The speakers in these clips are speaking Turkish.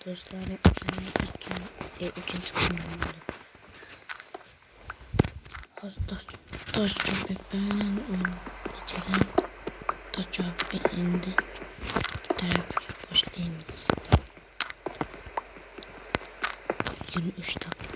dostlar ikinci kanalımda. Dost çok ben içeren dost çok indi. Bir tarafı başlayayımız. 23 dakika.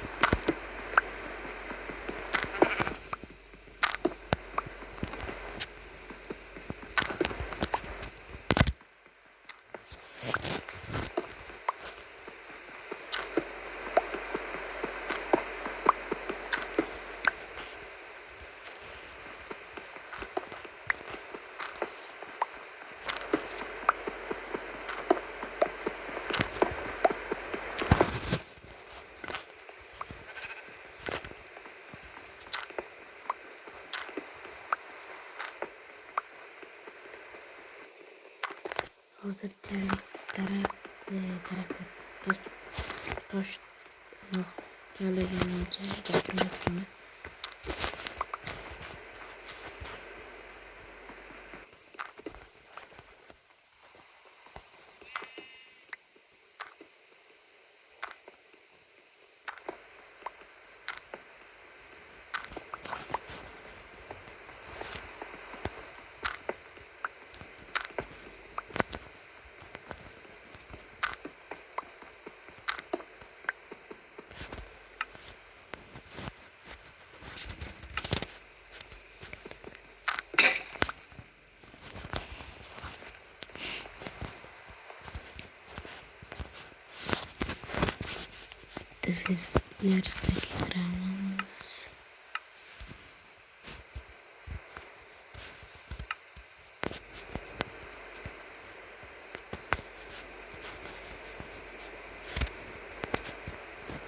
Hazır dost geldiğince getirmek mi? Biz üniversitedeki dramamız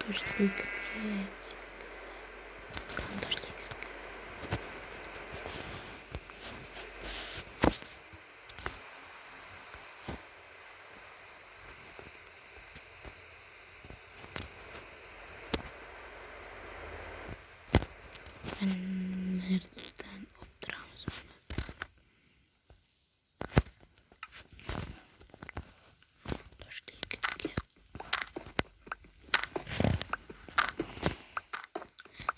dostluk nereden oturağımız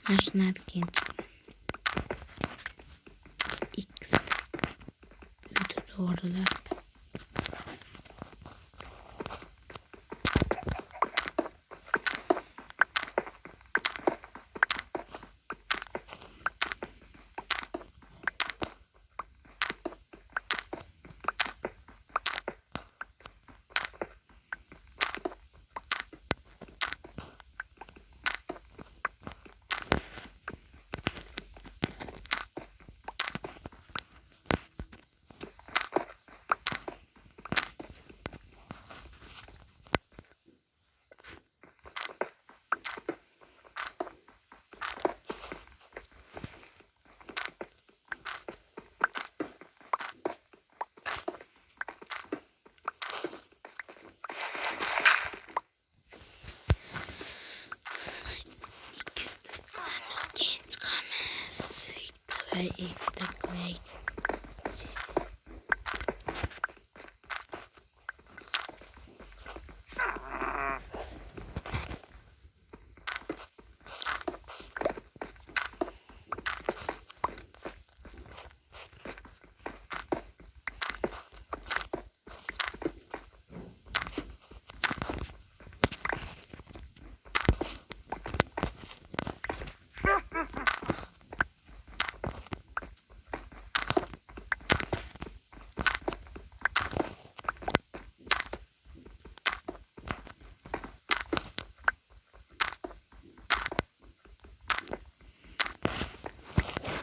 Maşinat genç X doğrular ve ilk tıklayıp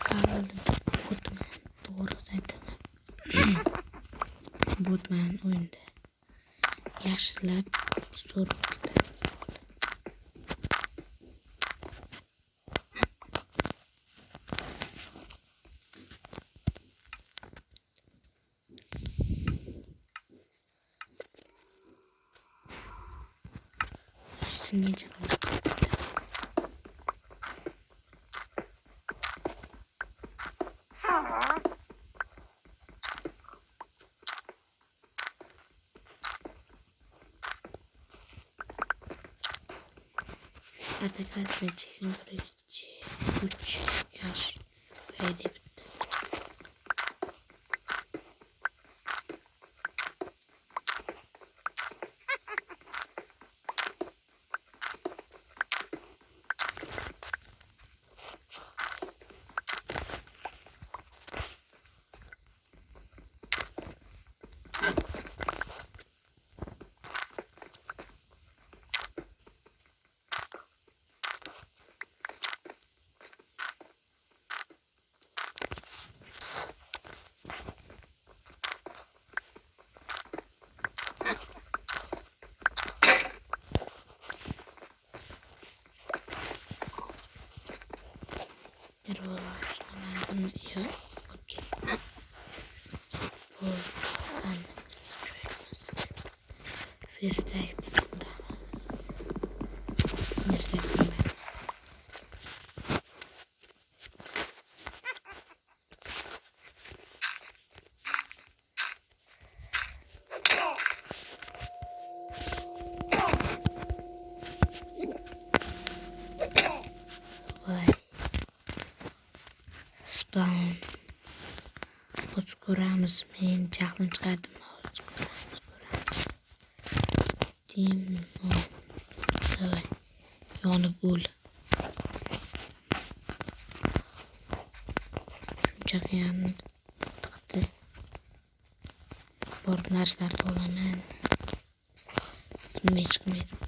sağladım. Doğru zaten. Botman oyunda yaşlab so'rib ketamiz. Aslında Атакасны чихэн бүрэж 3 яш байдаг. Spawn. Kuramız men çaklın çıkardım. Kuramız. Dim o. Давай. Yanı bul. Şuncak yanı tıktı. Bornarslar dolaman. Bilmey çıkmaydım.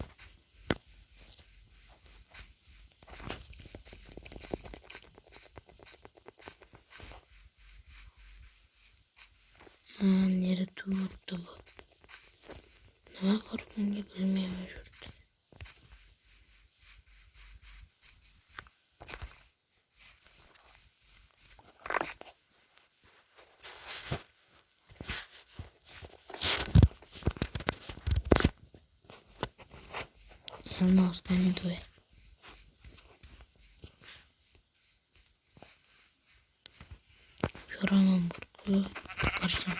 Nere tuttu bu? Nima qo'rqimga bilmayman yurdi. Elmas beni duy. Yoramam burku. Karsam.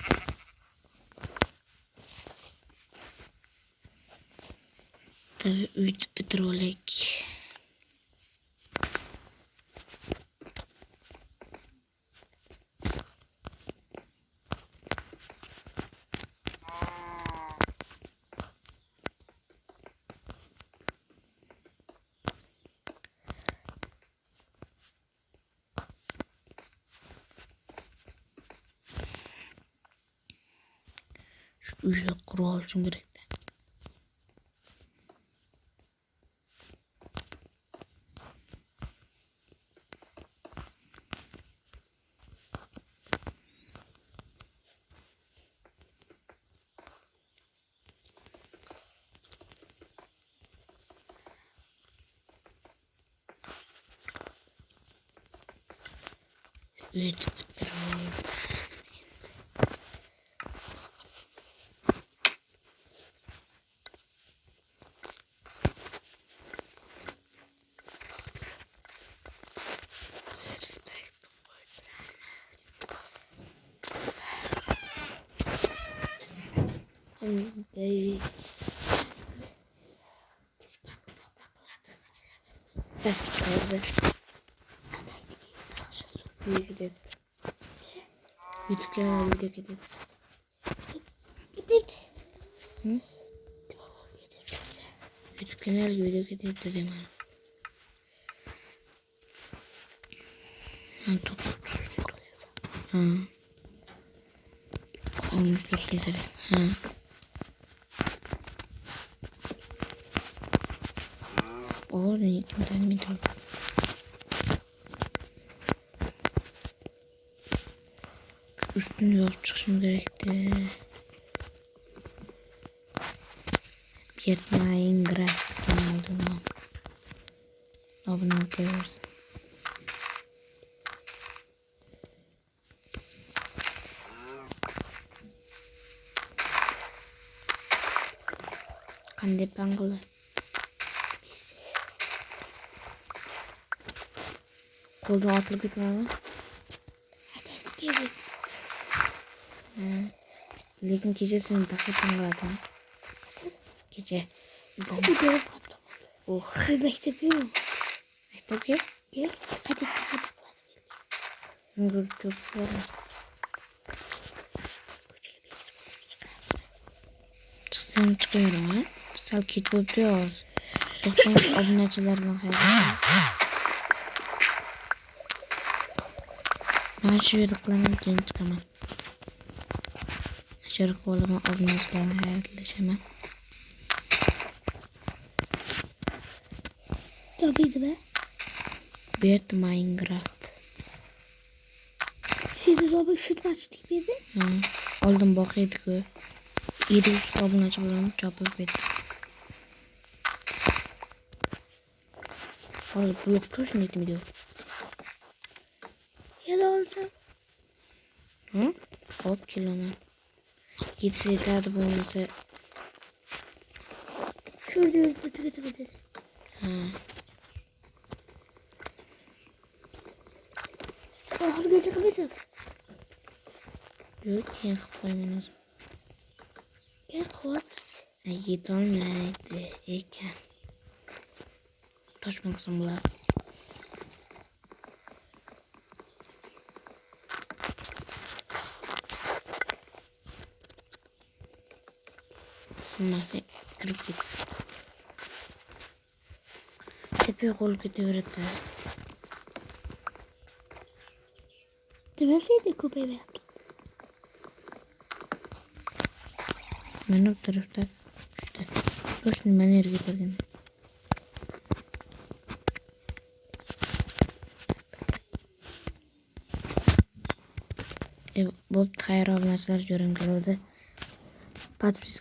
Tabii uydu petrolek. Şu uydu kuru olsun gerekti. Uydu petrol. They YouTube kanalına video gidelim. Hı? YouTube kanalına video gidelim dedim ben. Ben tut. Hı. Onu tut gidelim. Hı. Orada iki tane mi dur? Üstüne yol çıkışım gerekti. Bir Minecraft kanalına abone olabilirsin. Kande panggilan. Koldan atılıp gitme ama. Lekin kechasini takip qilmadim. Kecha Ух. Mektep yok. Mektep yok. Gel. Hadi hadi. Çok var. Çıksam çıkıyorum ha. Sal kit buluyoruz. Doktan abonecilerden hayırlı. Ben şu yürüdüklerine keyin çıkamam. Şöyle koluma abonecilerden hayırlaşamam. Tabii be. Bir Minecraft. Siz baba şut başlık yedi. Ha. Aldım bakıyorduk o. İri abonecilerden çapılıp etti. Fazla blok tuş neydi mi diyor? Ya da olsa. Hı? Hop kiloma. Yetseydi bulunsa. Şurada hızlı tıkıdı. Ha. Ahır gece kılacak. Yok ya koymanız. Gel koy. Ay yet olmaydı. Eken. Taşmaksam bular. Nasıl kırık git. Tepe kol gidiyor. Demeseydi köpeği belki. Ben o tarafta işte. Dur şimdi ben nereye getirdim? Bu hayır aboneciler görün geldi. Patris